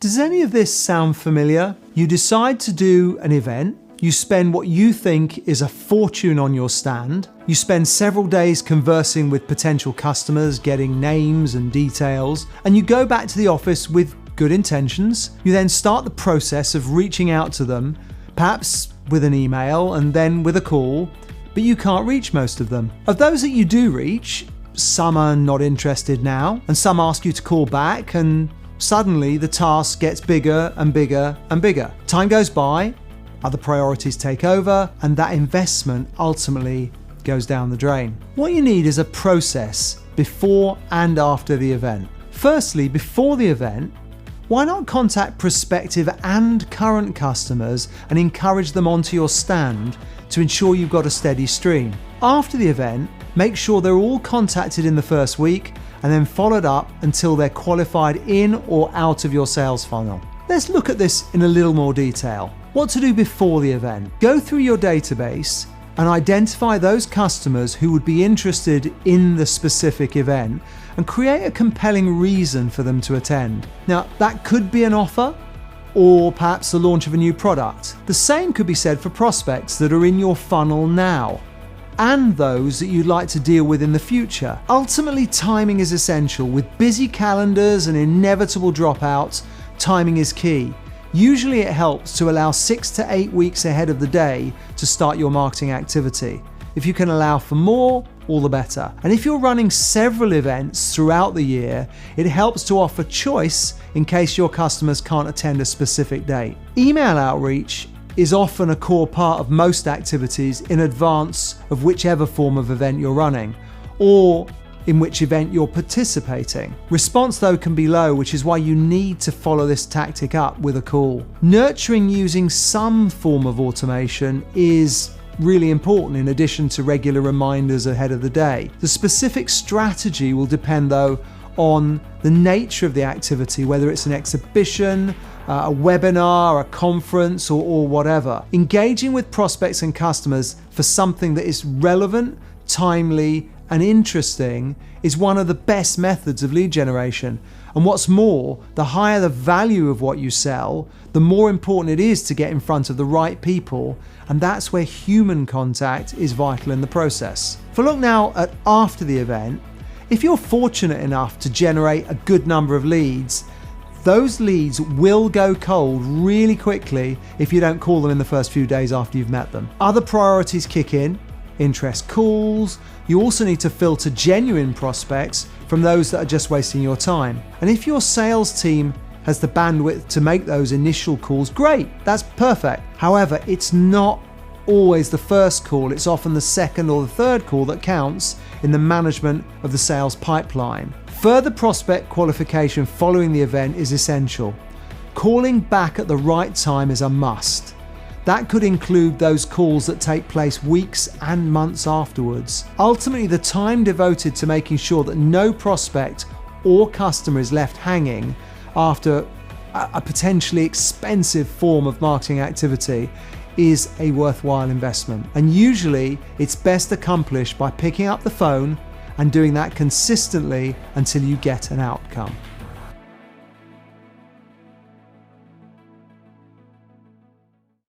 Does any of this sound familiar? You decide to do an event. You spend what you think is a fortune on your stand. You spend several days conversing with potential customers, getting names and details, and you go back to the office with good intentions. You then start the process of reaching out to them, perhaps with an email and then with a call, but you can't reach most of them. Of those that you do reach, some are not interested now, and some ask you to call back, and suddenly the task gets bigger and bigger and bigger. Time goes by, other priorities take over, and that investment ultimately goes down the drain. What you need is a process before and after the event. Firstly, before the event, why not contact prospective and current customers and encourage them onto your stand to ensure you've got a steady stream? After the event, make sure they're all contacted in the first week and then followed up until they're qualified in or out of your sales funnel. Let's look at this in a little more detail. What to do before the event? Go through your database and identify those customers who would be interested in the specific event and create a compelling reason for them to attend. Now, that could be an offer or perhaps the launch of a new product. The same could be said for prospects that are in your funnel now and those that you'd like to deal with in the future. Ultimately, timing is essential. With busy calendars and inevitable dropouts, timing is key. Usually it helps to allow 6 to 8 weeks ahead of the day to start your marketing activity. If you can allow for more, all the better. And if you're running several events throughout the year, it helps to offer choice in case your customers can't attend a specific date. Email outreach is often a core part of most activities in advance of whichever form of event you're running, or in which event you're participating. Response though can be low, which is why you need to follow this tactic up with a call. Nurturing using some form of automation is really important in addition to regular reminders ahead of the day. The specific strategy will depend though on the nature of the activity, whether it's an exhibition, a webinar, a conference, or whatever. Engaging with prospects and customers for something that is relevant, timely, and interesting is one of the best methods of lead generation. And what's more, the higher the value of what you sell, the more important it is to get in front of the right people, and that's where human contact is vital in the process. If I look now at after the event, if you're fortunate enough to generate a good number of leads, those leads will go cold really quickly if you don't call them in the first few days after you've met them. Other priorities kick in. Interest calls. You also need to filter genuine prospects from those that are just wasting your time. And if your sales team has the bandwidth to make those initial calls, great, that's perfect. However, it's not always the first call, it's often the second or the third call that counts in the management of the sales pipeline. Further prospect qualification following the event is essential. Calling back at the right time is a must. That could include those calls that take place weeks and months afterwards. Ultimately, the time devoted to making sure that no prospect or customer is left hanging after a potentially expensive form of marketing activity is a worthwhile investment. And usually it's best accomplished by picking up the phone and doing that consistently until you get an outcome.